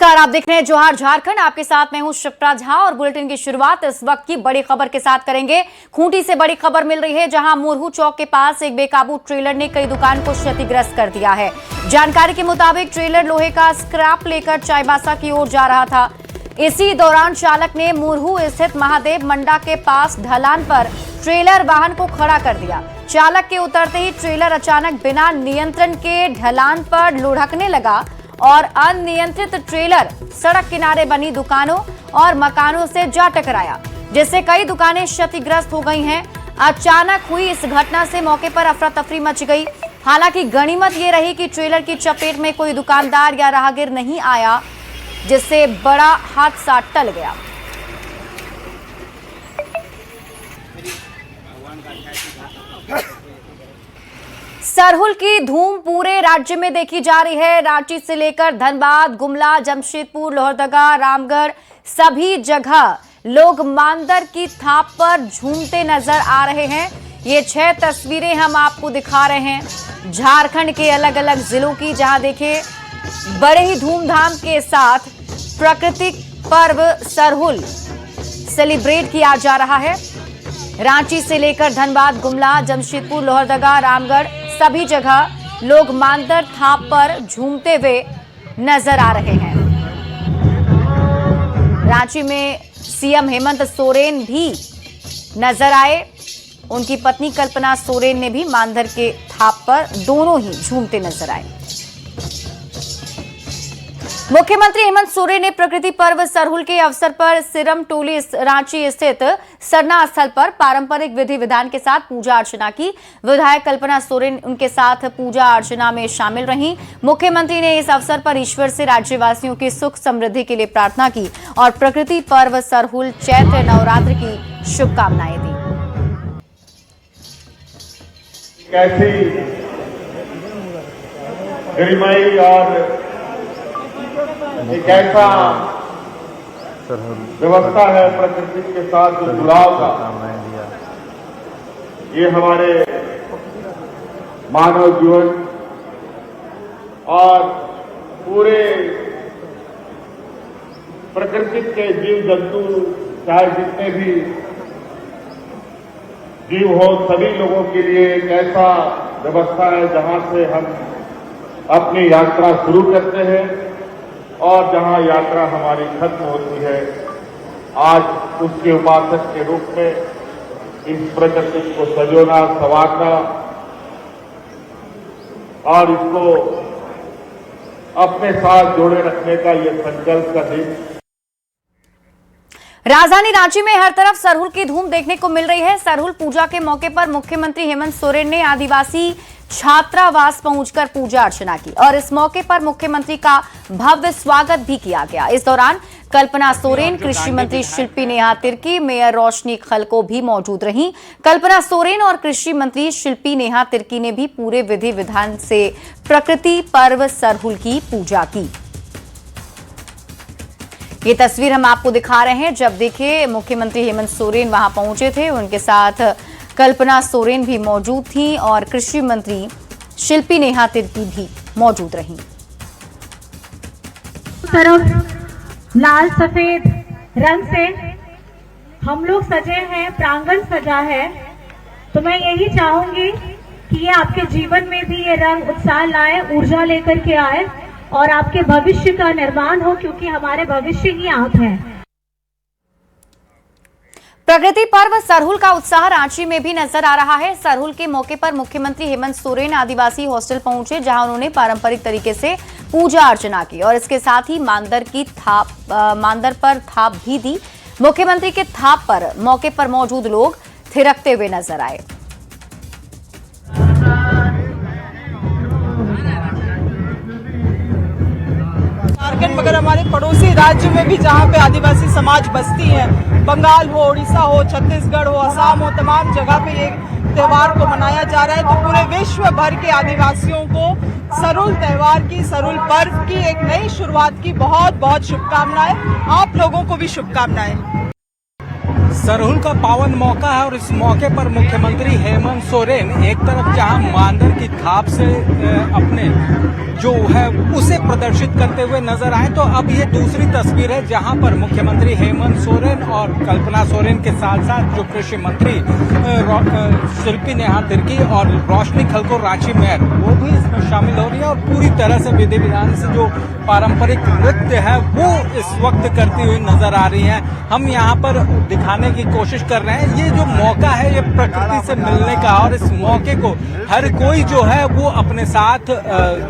नमस्कार, आप देख रहे हैं जोहार झारखंड। आपके साथ मैं हूं शिप्रा झा और बुलेटिन की शुरुआत इस वक्त की बड़ी खबर के साथ करेंगे। खूंटी से बड़ी खबर मिल रही है, जहां मुरहू चौक के पास एक बेकाबू ट्रेलर ने कई दुकान को क्षतिग्रस्त कर दिया है। जानकारी के मुताबिक ट्रेलर लोहे का स्क्रैप लेकर चाईबासा की ओर जा रहा था। इसी दौरान चालक ने मुरहू स्थित महादेव मंडा के पास ढलान पर ट्रेलर वाहन को खड़ा कर दिया। चालक के उतरते ही ट्रेलर अचानक बिना नियंत्रण के ढलान पर लुढ़कने लगा और अनियंत्रित ट्रेलर सड़क किनारे बनी दुकानों और मकानों से जा टकराया, जिससे कई दुकानें क्षतिग्रस्त हो गई हैं। अचानक हुई इस घटना से मौके पर अफरा तफरी मच गई। हालांकि गनीमत ये रही कि ट्रेलर की चपेट में कोई दुकानदार या राहगीर नहीं आया, जिससे बड़ा हादसा टल गया। सरहुल की धूम पूरे राज्य में देखी जा रही है। रांची से लेकर धनबाद, गुमला, जमशेदपुर, लोहरदगा, रामगढ़ सभी जगह लोग मांदर की थाप पर झूमते नजर आ रहे हैं। ये 6 तस्वीरें हम आपको दिखा रहे हैं झारखंड के अलग अलग जिलों की, जहां देखिए बड़े ही धूमधाम के साथ प्राकृतिक पर्व सरहुल सेलिब्रेट किया जा रहा है। रांची से लेकर धनबाद, गुमला, जमशेदपुर, लोहरदगा, रामगढ़ सभी जगह लोग मांदर थाप पर झूमते हुए नजर आ रहे हैं। रांची में सीएम हेमंत सोरेन भी नजर आए। उनकी पत्नी कल्पना सोरेन ने भी मांदर के थाप पर दोनों ही झूमते नजर आए। मुख्यमंत्री हेमंत सोरेन ने प्रकृति पर्व सरहुल के अवसर पर सिरम टोली रांची स्थित सरना स्थल पर पारंपरिक विधि विधान के साथ पूजा अर्चना की। विधायक कल्पना सोरेन उनके साथ पूजा अर्चना में शामिल रहीं। मुख्यमंत्री ने इस अवसर पर ईश्वर से राज्यवासियों की सुख समृद्धि के लिए प्रार्थना की और प्रकृति पर्व सरहुल चैत्र नवरात्र की शुभकामनाएं दी। कैसी गरिमाई और एक ऐसा व्यवस्था है प्रकृति के साथ जो जुड़ाव का, ये हमारे मानव जीवन और पूरे प्रकृति के जीव जंतु, चाहे जितने भी जीव हो, सभी लोगों के लिए एक ऐसा व्यवस्था है जहां से हम अपनी यात्रा शुरू करते हैं और जहां यात्रा हमारी खत्म होती है। आज उसके उपासक के रूप में इस प्रकृति को सजोना, संवारना और इसको अपने साथ जोड़े रखने का ये संकल्प का दिन। राजधानी रांची में हर तरफ सरहुल की धूम देखने को मिल रही है। सरहुल पूजा के मौके पर मुख्यमंत्री हेमंत सोरेन ने आदिवासी छात्रावास पहुंचकर पूजा अर्चना की और इस मौके पर मुख्यमंत्री का भव्य स्वागत भी किया गया। इस दौरान कल्पना सोरेन, कृषि मंत्री शिल्पी नेहा तिर्की, मेयर रोशनी खलको भी मौजूद रहीं। कल्पना सोरेन और कृषि मंत्री शिल्पी नेहा तिर्की ने भी पूरे विधि विधान से प्रकृति पर्व सरहुल की पूजा की। ये तस्वीर हम आपको दिखा रहे हैं। जब देखिए मुख्यमंत्री हेमंत सोरेन वहां पहुंचे थे, उनके साथ कल्पना सोरेन भी मौजूद थी और कृषि मंत्री शिल्पी नेहा तिर्की भी मौजूद रहीं। तरफ लाल सफेद रंग से हम लोग सजे हैं, प्रांगण सजा है, तो मैं यही चाहूंगी कि ये आपके जीवन में भी ये रंग उत्साह लाए, ऊर्जा लेकर के आए और आपके भविष्य का निर्माण हो, क्योंकि हमारे भविष्य ही आप हैं। प्रकृति पर्व सरहुल का उत्साह रांची में भी नजर आ रहा है। सरहुल के मौके पर मुख्यमंत्री हेमंत सोरेन आदिवासी हॉस्टल पहुंचे, जहां उन्होंने पारंपरिक तरीके से पूजा अर्चना की और इसके साथ ही मांदर पर थाप भी दी। मुख्यमंत्री के थाप पर मौके पर मौजूद लोग थिरकते हुए नजर आए। झारखंड मगर हमारे पड़ोसी राज्य में भी जहाँ पे आदिवासी समाज बसती है, बंगाल हो, उड़ीसा हो, छत्तीसगढ़ हो, असम हो, तमाम जगह पे ये त्योहार को मनाया जा रहा है। तो पूरे विश्व भर के आदिवासियों को सरहुल त्योहार की, सरहुल पर्व की एक नई शुरुआत की बहुत बहुत शुभकामनाएं। आप लोगों को भी शुभकामनाएं। सरहुल का पावन मौका है और इस मौके पर मुख्यमंत्री हेमंत सोरेन एक तरफ जहां मांदर की थाप से अपने जो है उसे प्रदर्शित करते हुए नजर आए, तो अब ये दूसरी तस्वीर है जहां पर मुख्यमंत्री हेमंत सोरेन और कल्पना सोरेन के साथ साथ जो कृषि मंत्री शिल्पी नेहा तिर्की और रोशनी खलको रांची मेयर वो भी इसमें शामिल हो रही है और पूरी तरह से विधि विधान से जो पारंपरिक नृत्य है वो इस वक्त करती हुई नजर आ रही है। हम यहाँ पर दिखाने की कोशिश कर रहे हैं, ये जो मौका है ये प्रकृति से मिलने का और इस मौके को हर कोई जो है वो अपने साथ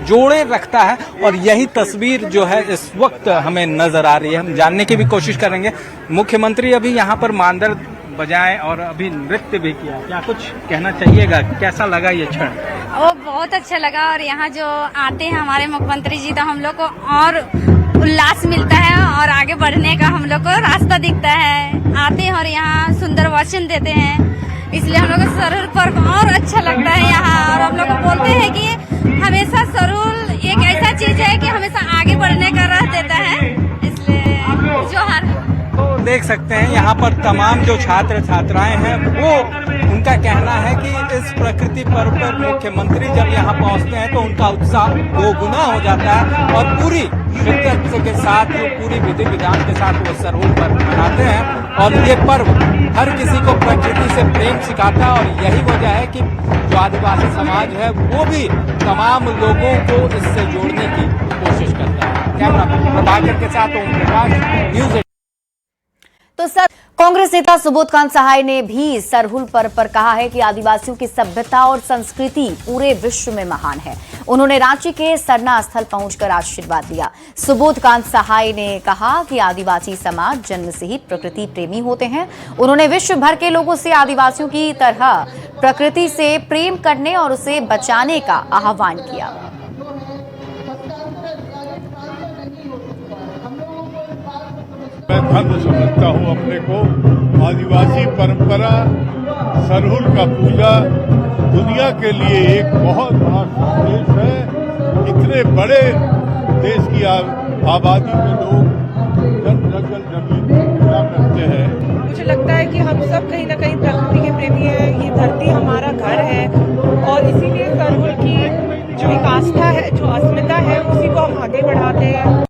जोड़े रखता है और यही तस्वीर जो है इस वक्त हमें नजर आ रही है। हम जानने की भी कोशिश करेंगे। मुख्यमंत्री अभी यहाँ पर मांदर बजाए और अभी नृत्य भी किया, क्या कुछ कहना चाहिएगा, कैसा लगा ये क्षण? वो बहुत अच्छा लगा और यहाँ जो आते हैं हमारे मुख्यमंत्री जी तो हम लोग को और उल्लास मिलता है और आगे बढ़ने का हम लोग को रास्ता दिखता है। आते हैं और यहाँ सुंदर वचन देते हैं, इसलिए हम लोग को सरहुल पर्व और अच्छा लगता है यहाँ। और हम लोग को बोलते हैं कि हमेशा सरहुल एक ऐसा चीज है कि हमेशा आगे बढ़ने का राह देता है, इसलिए जोहार। तो देख सकते हैं यहाँ पर तमाम जो छात्र छात्राएं हैं वो उनका कहना है कि इस प्रकृति पर्व पर मुख्यमंत्री जब यहाँ पहुँचते हैं तो उनका उत्साह दोगुना हो जाता है और पूरी शिद्दत के साथ पूरी विधि विधान के साथ वो सरहुल पर्व मनाते हैं। और ये पर्व हर किसी को प्रकृति से प्रेम सिखाता है और यही वजह है कि जो आदिवासी समाज है वो भी तमाम लोगों को इससे जोड़ने की कोशिश करता है। कैमरा प्रभाकर के साथ ओम प्रकाश, न्यूज। तो सर, कांग्रेस नेता सुबोधकांत सहाय ने भी सरहुल पर्व पर कहा है कि आदिवासियों की सभ्यता और संस्कृति पूरे विश्व में महान है। उन्होंने रांची के सरना स्थल पहुंचकर आशीर्वाद लिया। सुबोधकांत सहाय ने कहा कि आदिवासी समाज जन्म से ही प्रकृति प्रेमी होते हैं। उन्होंने विश्व भर के लोगों से आदिवासियों की तरह प्रकृति से प्रेम करने और उसे बचाने का आह्वान किया। मैं धन्य समझता हूँ अपने को। आदिवासी परंपरा सरहुल का पूजा दुनिया के लिए एक बहुत बड़ा संदेश है। इतने बड़े देश की आबादी में लोग जंगल जमीन पूजा करते हैं। मुझे लगता है कि हम सब कहीं ना कहीं प्रकृति के प्रेमी हैं। ये धरती हमारा घर है और इसीलिए सरहुल की जो एक आस्था है, जो अस्मिता है, उसी को हम आगे बढ़ाते हैं।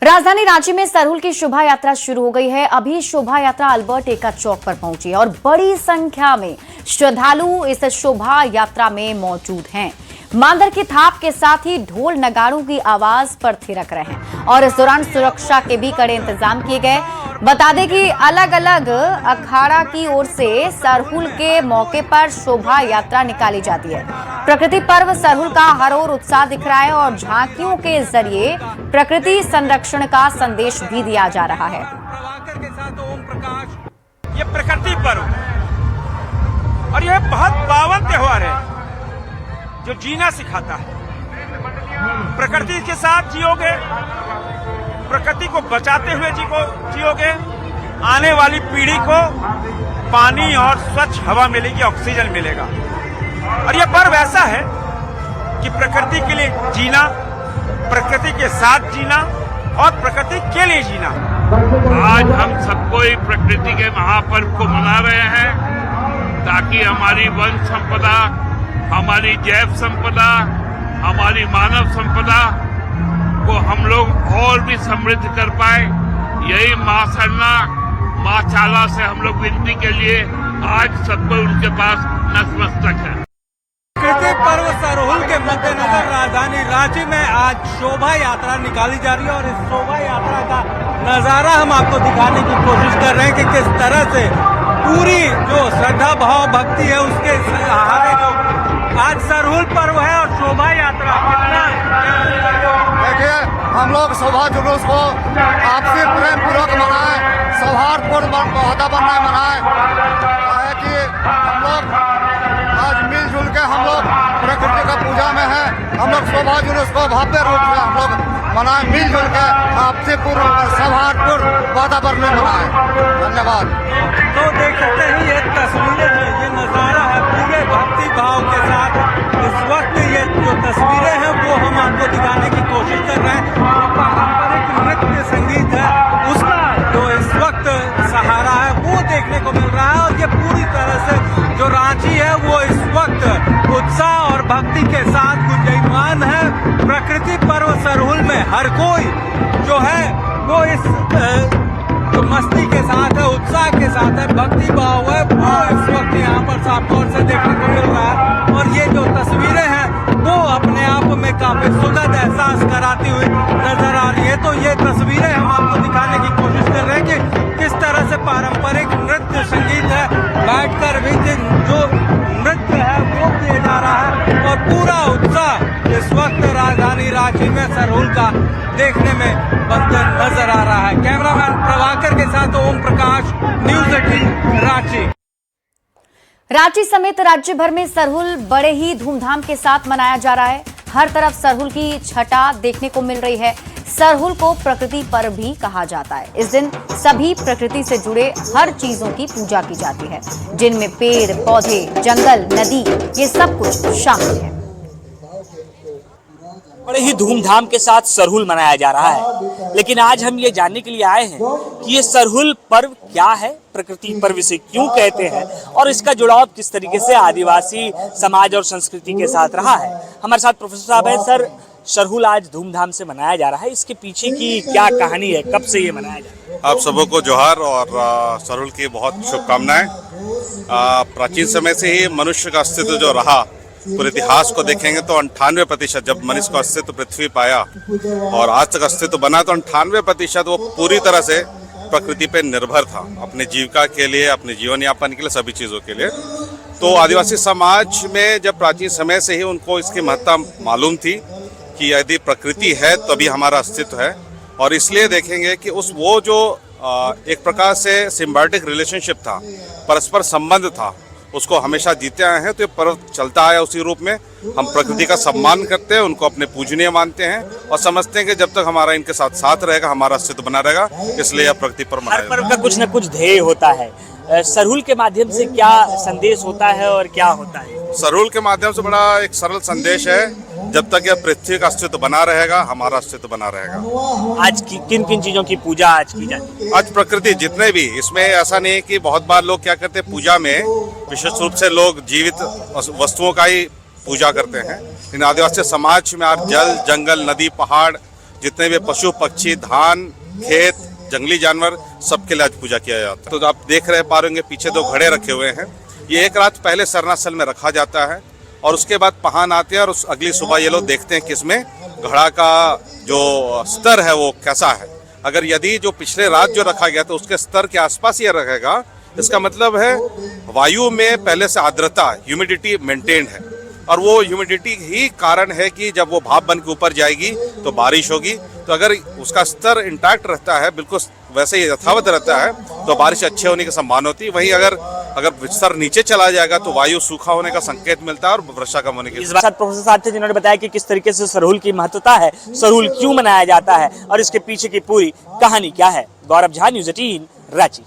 राजधानी रांची में सरहुल की शोभा यात्रा शुरू हो गई है। अभी शोभा यात्रा अल्बर्ट एक्का चौक पर पहुंची है और बड़ी संख्या में श्रद्धालु इस शोभा यात्रा में मौजूद हैं। मांदर की थाप के साथ ही ढोल नगाड़ों की आवाज पर थिरक रहे हैं और इस दौरान सुरक्षा के भी कड़े इंतजाम किए गए। बता दें कि अलग अलग अखाड़ा की ओर से सरहुल के मौके पर शोभा यात्रा निकाली जाती है। प्रकृति पर्व सरहुल का हर ओर उत्साह दिख रहा है और झांकियों के जरिए प्रकृति संरक्षण का संदेश भी दिया जा रहा है। प्रभाकर के साथ ओम प्रकाश। ये प्रकृति पर्व और यह बहुत पावन त्योहार है जो जीना सिखाता है। प्रकृति के साथ जियोगे, प्रकृति को बचाते हुए जियोगे, आने वाली पीढ़ी को पानी और स्वच्छ हवा मिलेगी, ऑक्सीजन मिलेगा। और यह पर्व ऐसा है कि प्रकृति के लिए जीना, प्रकृति के साथ जीना और प्रकृति के लिए जीना। आज हम सबको प्रकृति के महापर्व को मना रहे हैं ताकि हमारी वन संपदा, हमारी जैव संपदा, हमारी मानव संपदा को हम लोग और भी समृद्ध कर पाए। यही मां सरना, मां चाला से हम लोग विनती के लिए आज सबको उनके पास नतमस्तक है। प्रकृति पर्व सरहुल के मद्देनजर राजधानी रांची में आज शोभा यात्रा निकाली जा रही है और इस शोभा यात्रा का नजारा हम आपको दिखाने की कोशिश कर रहे हैं कि किस तरह से पूरी जो श्रद्धा भाव भक्ति है उसके सहारे जो आज सरहुल पर्व है और शोभा यात्रा कितना। देखिए, हम लोग शोभा जुलूस को आपसी प्रेम पूर्वक मनाए, सौहार्दपूर्ण वातावरण में मनाए। है कि हम लोग आज मिलजुल के हम लोग प्रकृति का पूजा में है। हम लोग शोभा जुलूस को भव्य रूप से हम लोग मनाए, मिलजुल के आपसी पूर्ण सौहार्दपूर्ण वातावरण में मनाए। धन्यवाद। तो देख सकते हैं ये तस्वीरें जो ये नजारा है पूरे भक्ति भाव के साथ इस वक्त ये जो तस्वीरें हैं वो हम आपको दिखाने की कोशिश कर रहे हैं। पारंपरिक नृत्य संगीत है उसका जो इस वक्त सहारा रांची है वो इस वक्त उत्साह और भक्ति के साथ गुंजायमान है। प्रकृति पर्व सरहुल में हर कोई जो है वो इस मस्ती के साथ है, उत्साह के साथ है, भक्ति भाव है, वो इस वक्त यहाँ पर साफ तौर से देखने को मिल रहा है। और ये जो तस्वीरें हैं वो अपने आप में काफी सुखद एहसास कराती हुई नजर आ रही है। तो ये तस्वीरें हम आपको दिखाने की कोशिश कर रहे हैं कि किस तरह से पारंपरिक नृत्य संगीत है, बैठकर भी जो नृत्य है वो किया जा रहा है और पूरा उत्साह इस वक्त राजधानी रांची में सरहुल का देखने में बनकर नजर आ रहा है। कैमरामैन प्रभाकर के साथ ओम प्रकाश, न्यूज़ 18 रांची। रांची समेत राज्य भर में सरहुल बड़े ही धूमधाम के साथ मनाया जा रहा है। हर तरफ सरहुल की छटा देखने को मिल रही है। सरहुल को प्रकृति पर्व भी कहा जाता है। इस दिन सभी प्रकृति से जुड़े हर चीजों की पूजा की जाती है, जिनमें पेड़, पौधे, जंगल, नदी, ये सब कुछ शामिल है। बड़े ही धूमधाम के साथ सरहुल मनाया जा रहा है, लेकिन आज हम ये जानने के लिए आए हैं कि ये सरहुल पर्व क्या है, प्रकृति पर्व इसे क्यों कहते हैं और इसका जुड़ाव किस तरीके से आदिवासी समाज और संस्कृति के साथ रहा है। हमारे साथ प्रोफेसर साहब हैं। सर, सरहुल आज धूमधाम से मनाया जा रहा है, इसके पीछे की क्या कहानी है, कब से ये मनाया जा रहा है? आप सबों को जोहार और सरहुल की बहुत शुभकामनाएं। प्राचीन समय से ही मनुष्य का अस्तित्व जो रहा, पूरे इतिहास को देखेंगे तो 98% जब मनुष्य का अस्तित्व पृथ्वी पाया और आज तक अस्तित्व बना, तो 98% वो पूरी तरह से प्रकृति पे निर्भर था, अपने जीविका के लिए, अपने जीवन यापन के लिए, सभी चीज़ों के लिए। तो आदिवासी समाज में जब प्राचीन समय से ही उनको इसकी महत्ता मालूम थी कि यदि प्रकृति है तभी हमारा अस्तित्व है, और इसलिए देखेंगे कि वो जो एक प्रकार से सिम्बायोटिक रिलेशनशिप था, परस्पर संबंध था, उसको हमेशा जीते आए हैं। तो ये पर्व चलता आया उसी रूप में। हम प्रकृति का सम्मान करते हैं, उनको अपने पूजनीय मानते हैं और समझते हैं कि जब तक हमारा इनके साथ साथ रहेगा हमारा अस्तित्व बना रहेगा, इसलिए यह प्रकृति पर्व मनाया जाता है। हर पर्व का कुछ न कुछ ध्येय होता है। सरहुल के माध्यम से क्या संदेश होता है और क्या होता है? सरहुल के माध्यम से बड़ा एक सरल संदेश है, जब तक यह पृथ्वी का अस्तित्व बना रहेगा हमारा अस्तित्व बना रहेगा। आज किन किन चीजों की पूजा आज की जाती है? आज प्रकृति जितने भी, इसमें ऐसा नहीं है कि बहुत बार लोग क्या करते हैं, पूजा में विशेष रूप से लोग जीवित वस्तुओं का ही पूजा करते हैं। इन आदिवासी समाज में आज जल, जंगल, नदी, पहाड़, जितने भी पशु पक्षी, धान, खेत, जंगली जानवर, सबके लिए आज पूजा किया जाता है। तो आप देख रहे पा रहे पीछे 2 घड़े रखे हुए हैं। ये एक रात पहले सरनास्थल में रखा जाता है और उसके बाद पहान आते हैं और उस अगली सुबह ये लोग देखते हैं कि इसमें घड़ा का जो स्तर है वो कैसा है। अगर यदि जो पिछले रात जो रखा गया तो उसके स्तर के आसपास ये रहेगा, इसका मतलब है वायु में पहले से आर्द्रता, ह्यूमिडिटी मेंटेन्ड है, और वो ह्यूमिडिटी ही कारण है कि जब वो भाप बन के ऊपर जाएगी तो बारिश होगी। तो अगर उसका स्तर इंटैक्ट रहता है, बिल्कुल वैसे ही यथावत रहता है, तो बारिश अच्छे होने की संभावना होती है। वहीं अगर स्तर नीचे चला जाएगा तो वायु सूखा होने का संकेत मिलता है और वर्षा कम होने की। इस बात प्रोफेसर साहब थे जिन्होंने बताया कि किस तरीके से सरहुल की महत्वता है, सरहुल क्यों मनाया जाता है और इसके पीछे की पूरी कहानी क्या है। Gaurav Jha, news 18 Ranchi.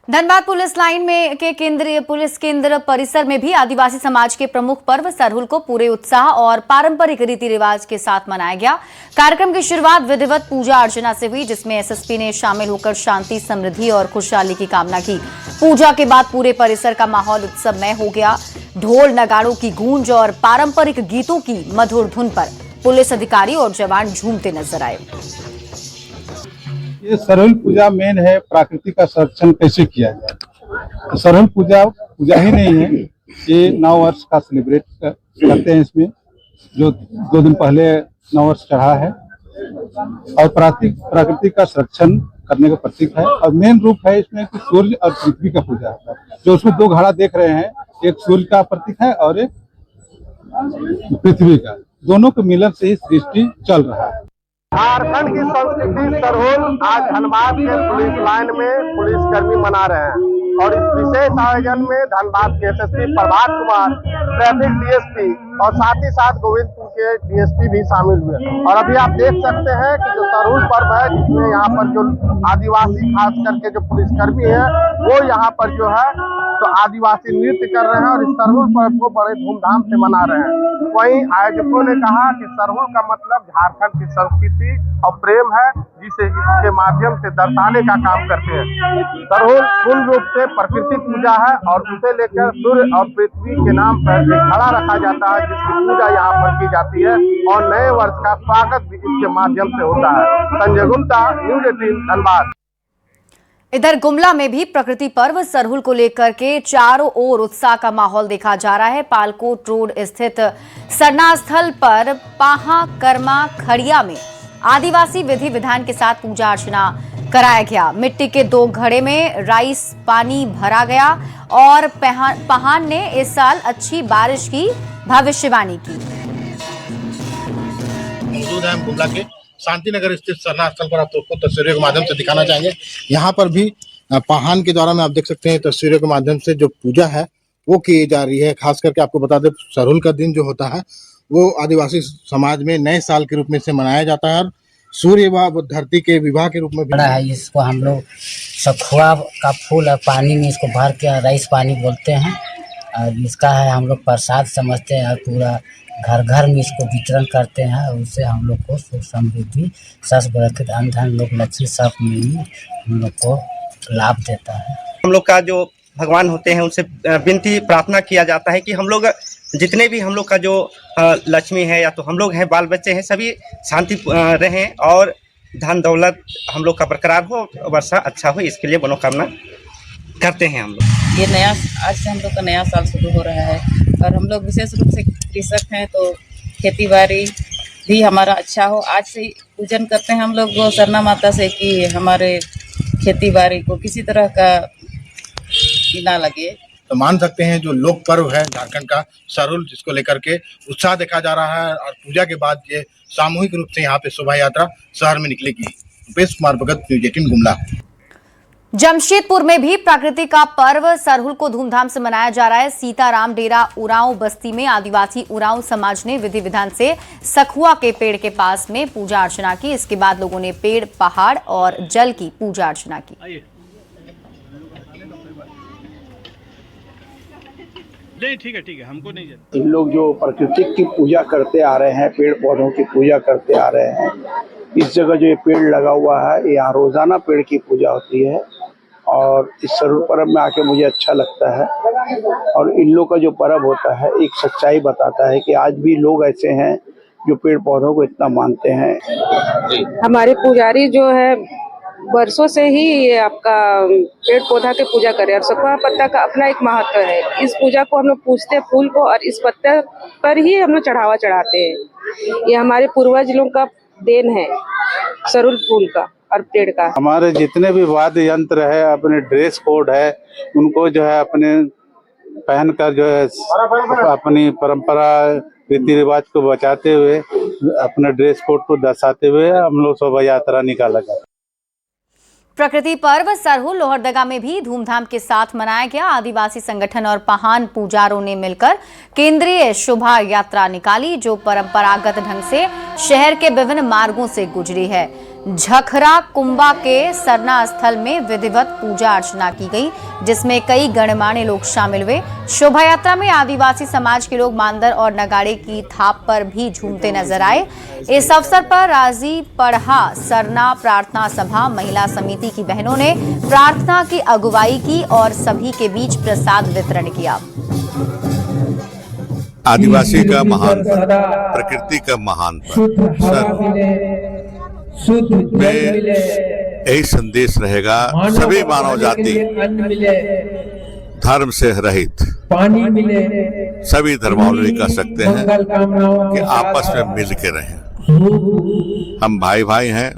Dhanbad police line में के केंद्रीय पुलिस केंद्र परिसर में भी आदिवासी समाज के प्रमुख पर्व सरहुल को पूरे उत्साह और पारंपरिक रीति रिवाज के साथ मनाया गया। कार्यक्रम की शुरुआत विधिवत पूजा अर्चना से हुई, जिसमें एसएसपी ने शामिल होकर शांति, समृद्धि और खुशहाली की कामना की। पूजा के बाद पूरे परिसर का माहौल उत्सवमय हो गया। ढोल नगाड़ों की गूंज और पारंपरिक गीतों की मधुर धुन पर पुलिस अधिकारी और जवान झूमते नजर आए। ये सरहुल पूजा मेन है, प्रकृति का संरक्षण कैसे किया जाए। तो सरहुल पूजा ही नहीं है, ये 9 वर्ष का सेलिब्रेट करते हैं। इसमें जो 2 दिन पहले 9 वर्ष चढ़ा है और प्रकृति का संरक्षण करने का प्रतीक है। और मेन रूप है इसमें कि सूर्य और पृथ्वी का पूजा होता है। जो उसमें 2 घड़ा देख रहे हैं, एक सूर्य का प्रतीक है और एक पृथ्वी का, दोनों के मिलन से ही सृष्टि चल रहा है। झारखंड की संस्कृति सरहुल आज धनबाद के पुलिस लाइन में पुलिसकर्मी मना रहे हैं और इस विशेष आयोजन में धनबाद के SSP Prabhat Kumar, traffic DSP और साथ ही साथ गोविंदपुर के डीएसपी भी शामिल हुए। और अभी आप देख सकते हैं कि जो सरहुल पर्व है, जिसमें यहाँ पर जो आदिवासी खास करके जो पुलिसकर्मी है वो यहाँ पर जो है तो आदिवासी नृत्य कर रहे हैं और इस सरहुल पर्व को बड़े धूमधाम से मना रहे हैं। वहीं आयोजकों ने कहा कि सरहुल का मतलब झारखंड की संस्कृति और प्रेम है, इसे इसके माध्यम से दर्शाने का काम करते हैं। सरहुल पूर्ण रूप से प्रकृति पूजा है और उसे लेकर सूर्य और पृथ्वी के नाम पर एक घड़ा रखा जाता है, जिसकी पूजा यहाँ पर की जाती है और नए वर्ष का स्वागत भी इसके माध्यम से होता है। संजय गुप्ता, न्यूज़ 18 धनबाद। इधर गुमला में भी प्रकृति पर्व सरहुल को लेकर के चारों ओर उत्साह का माहौल देखा जा रहा है। पालकोट रोड स्थित सरना स्थल पर पाहा कर्मा खड़िया में आदिवासी विधि विधान के साथ पूजा अर्चना कराया गया। मिट्टी के 2 घड़े में राइस पानी भरा गया और पहान ने इस साल अच्छी बारिश की भविष्यवाणी की। मौजूद है हम गुमला के शांतिनगर स्थित सरना स्थल पर, आपको तस्वीरों के माध्यम से दिखाना चाहेंगे। यहाँ पर भी पहान के द्वारा में आप देख सकते हैं तस्वीरों के माध्यम से जो पूजा है वो की जा रही है। खास करके आपको बता दें, सरहुल का दिन जो होता है वो आदिवासी समाज में नए साल के रूप में से मनाया जाता है और सूर्य व धरती के विवाह के रूप में बड़ा है। इसको हम लोग सखुआ का फूल और पानी में इसको भर के राइस पानी बोलते हैं और इसका है हम लोग प्रसाद समझते हैं और पूरा घर घर में इसको वितरण करते हैं और उससे हम लोग को सुख समृद्धि सस बरकत अन्न धन लोग लक्ष्मी सब में ही हम लोग को लाभ देता है। हम लोग का जो भगवान होते हैं उनसे विनती प्रार्थना किया जाता है कि हम लोग जितने भी हम लोग का जो लक्ष्मी है या तो हम लोग हैं, बाल बच्चे हैं, सभी शांति रहें और धन दौलत हम लोग का बरकरार हो, वर्षा अच्छा हो, इसके लिए मनोकामना करते हैं हम लोग। ये नया आज से हम लोग का नया साल शुरू हो रहा है और हम लोग विशेष रूप से कृषक हैं तो खेती बाड़ी भी हमारा अच्छा हो। आज से ही पूजन करते हैं हम लोग सरना माता से कि हमारे खेती बाड़ी को किसी तरह का ना लगे। तो मान सकते हैं जो लोक पर्व है झारखंड का सरहुल, जिसको लेकर के उत्साह देखा जा रहा है और पूजा के बाद ये सामूहिक रूप से यहाँ पे शोभा यात्रा शहर में निकलेगी। रुपेश कुमार भगत, न्यूज़ 18 गुमला। जमशेदपुर में भी प्रकृति का पर्व सरहुल को धूमधाम से मनाया जा रहा है। सीताराम डेरा उरांव बस्ती में आदिवासी उरांव समाज ने विधि विधान से सखुआ के पेड़ के पास में पूजा अर्चना की। इसके बाद लोगों ने पेड़, पहाड़ और जल की पूजा अर्चना की। नहीं, ठीक है, हमको नहीं जाता। इन लोग जो प्रकृति की पूजा करते आ रहे हैं, पेड़ पौधों की पूजा करते आ रहे हैं, इस जगह जो ये पेड़ लगा हुआ है यहाँ रोजाना पेड़ की पूजा होती है और इस सरहुल पर्व में आके मुझे अच्छा लगता है। और इन लोग का जो पर्व होता है एक सच्चाई बताता है कि आज भी लोग ऐसे हैं जो पेड़ पौधों को इतना मानते हैं। हमारे पुजारी जो है वर्षों से ही ये आपका पेड़ पौधा के पूजा करे और सखुआ पत्ता का अपना एक महत्व है। इस पूजा को हम लोग पूजते फूल को और इस पत्ते पर ही हम लोग चढ़ावा चढ़ाते हैं। ये हमारे पूर्वज लोग का देन है, सरहुल फूल का और पेड़ का। हमारे जितने भी वाद्य यंत्र है, अपने ड्रेस कोड है, उनको जो है अपने पहनकर जो है अपनी परंपरा रीति रिवाज को बचाते हुए अपने ड्रेस कोड को दर्शाते हुए हम लोग शोभा यात्रा निकाला गया। प्रकृति पर्व सरहुल लोहरदगा में भी धूमधाम के साथ मनाया गया। आदिवासी संगठन और पहान पुजारों ने मिलकर केंद्रीय शोभा यात्रा निकाली, जो परंपरागत ढंग से शहर के विभिन्न मार्गों से गुजरी है। झखरा कुंबा के सरना स्थल में विधिवत पूजा अर्चना की गई, जिसमें कई गणमान्य लोग शामिल हुए। शोभा यात्रा में आदिवासी समाज के लोग मांदर और नगाड़े की थाप पर भी झूमते नजर आए। इस अवसर पर राजी पढ़ा सरना प्रार्थना सभा महिला समिति की बहनों ने प्रार्थना की अगुवाई की और सभी के बीच प्रसाद वितरण किया। आदिवासी का महान पर्व, प्रकृति का महान पर्व में यही संदेश रहेगा, सभी मानव जाति धर्म से रहित सभी धर्मावलंबी कह सकते हैं कि आपस में मिल के रहें। हम भाई भाई हैं।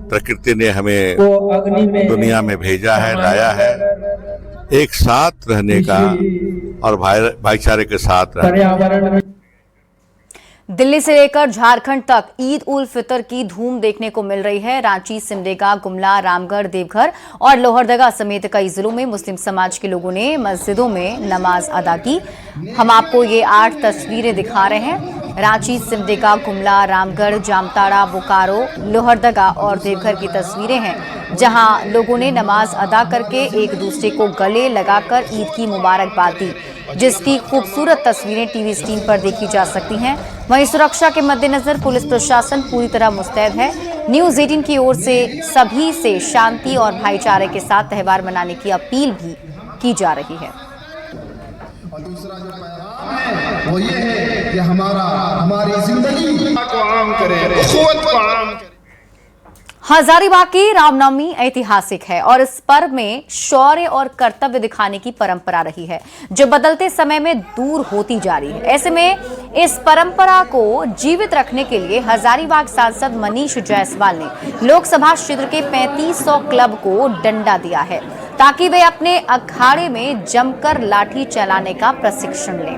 प्रकृति ने हमें दुनिया में भेजा है, लाया है एक साथ रहने का और भाईचारे के साथ रहने। दिल्ली से लेकर झारखंड तक ईद उल फितर की धूम देखने को मिल रही है। रांची, सिमडेगा, गुमला, रामगढ़, देवघर और लोहरदगा समेत कई जिलों में मुस्लिम समाज के लोगों ने मस्जिदों में नमाज अदा की। हम आपको ये 8 तस्वीरें दिखा रहे हैं। रांची, सिमडेगा, गुमला, रामगढ़, जामताड़ा, बोकारो, लोहरदगा और देवघर की तस्वीरें हैं, जहां लोगों ने नमाज अदा करके एक दूसरे को गले लगाकर ईद की मुबारकबाद दी, जिसकी खूबसूरत तस्वीरें टीवी स्क्रीन पर देखी जा सकती हैं। वहीं सुरक्षा के मद्देनजर पुलिस प्रशासन पूरी तरह मुस्तैद है। न्यूज 18 की ओर से सभी से शांति और भाईचारे के साथ त्योहार मनाने की अपील भी की जा रही है। और दूसरा जो पैगाम है वो ये है कि हमारी जिंदगी को आम करें, उखुवत को आम करें। हजारीबाग की रामनवमी ऐतिहासिक है और इस पर्व में शौर्य और कर्तव्य दिखाने की परंपरा रही है, जो बदलते समय में दूर होती जा रही है। ऐसे में इस परंपरा को जीवित रखने के लिए हजारीबाग सांसद मनीष जायसवाल ने लोकसभा क्षेत्र के 3500 क्लब को डंडा दिया है, ताकि वे अपने अखाड़े में जमकर लाठी चलाने का प्रशिक्षण लें।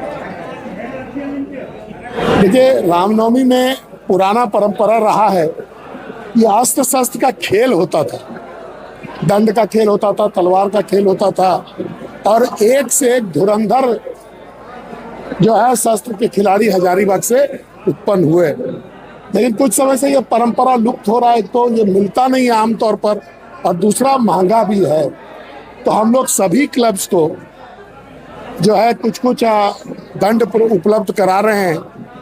देखिए, रामनवमी में पुराना परंपरा रहा है कि अस्त्र शस्त्र का खेल होता था, दंड का खेल होता था, तलवार का खेल होता था और एक से एक धुरंधर जो है शस्त्र के खिलाड़ी हजारीबाग से उत्पन्न हुए। लेकिन कुछ समय से ये परंपरा लुप्त हो रहा है, तो ये मिलता नहीं है आमतौर पर, और दूसरा महंगा भी है। तो हम लोग सभी क्लब्स को जो है कुछ दंड उपलब्ध करा रहे हैं,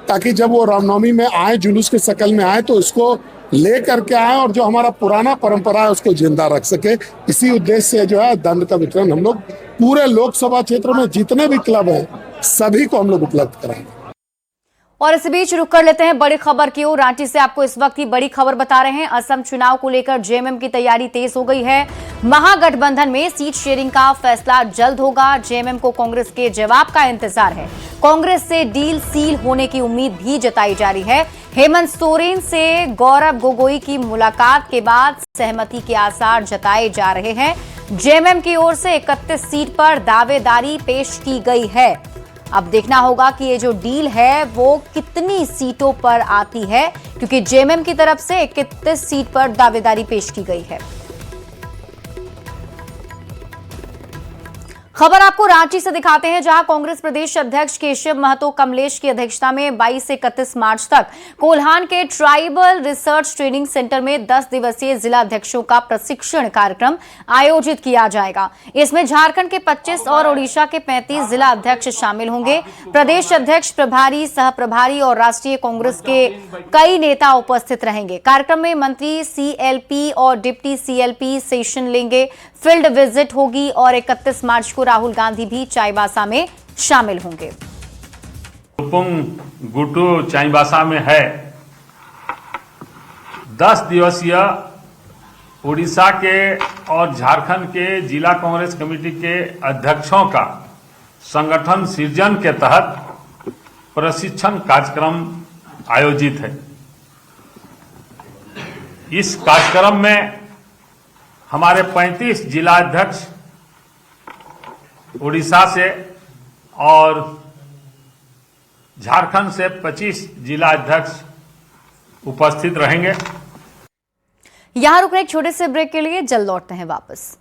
ताकि जब वो रामनवमी में आए, जुलूस के शक्ल में आए, तो इसको ले करके आए और जो हमारा पुराना परंपरा है उसको जिंदा रख सके। इसी उद्देश्य से जो है दंड का वितरण हम लोग पूरे लोकसभा क्षेत्र में जितने भी क्लब हैं सभी को हम लोग उपलब्ध कराएंगे। और इस बीच रुक कर लेते हैं बड़ी खबर की ओर। रांची से आपको इस वक्त की बड़ी खबर बता रहे हैं। असम चुनाव को लेकर जेएमएम की तैयारी तेज हो गई है। महागठबंधन में सीट शेयरिंग का फैसला जल्द होगा। जेएमएम को कांग्रेस के जवाब का इंतजार है। कांग्रेस से डील सील होने की उम्मीद भी जताई जा रही है। हेमंत सोरेन से गौरव गोगोई की मुलाकात के बाद सहमति के आसार जताए जा रहे हैं। जेएमएम की ओर से 31 सीट पर दावेदारी पेश की गई है। अब देखना होगा कि ये जो डील है वो कितनी सीटों पर आती है, क्योंकि जेएमएम की तरफ से 31 सीट पर दावेदारी पेश की गई है। खबर आपको रांची से दिखाते हैं, जहां कांग्रेस प्रदेश अध्यक्ष केशव महतो कमलेश की अध्यक्षता में 22 से 31 मार्च तक कोल्हान के ट्राइबल रिसर्च ट्रेनिंग सेंटर में 10 दिवसीय जिला अध्यक्षों का प्रशिक्षण कार्यक्रम आयोजित किया जाएगा। इसमें झारखंड के 25 और ओडिशा के 35 जिला अध्यक्ष शामिल होंगे। प्रदेश अध्यक्ष, प्रभारी, सह प्रभारी और राष्ट्रीय कांग्रेस के कई नेता उपस्थित रहेंगे। कार्यक्रम में मंत्री सीएलपी और डिप्टी सीएलपी सेशन लेंगे। फील्ड विजिट होगी और 31 मार्च को राहुल गांधी भी चाईबासा में शामिल होंगे। गुटू चाईबासा में है। 10 दिवसीय उड़ीसा के और झारखंड के जिला कांग्रेस कमेटी के अध्यक्षों का संगठन सृजन के तहत प्रशिक्षण कार्यक्रम आयोजित है। इस कार्यक्रम में हमारे 35 जिला अध्यक्ष उड़ीसा से और झारखंड से 25 जिला अध्यक्ष उपस्थित रहेंगे। यहां रुकने एक छोटे से ब्रेक के लिए जल्द लौटते हैं वापस।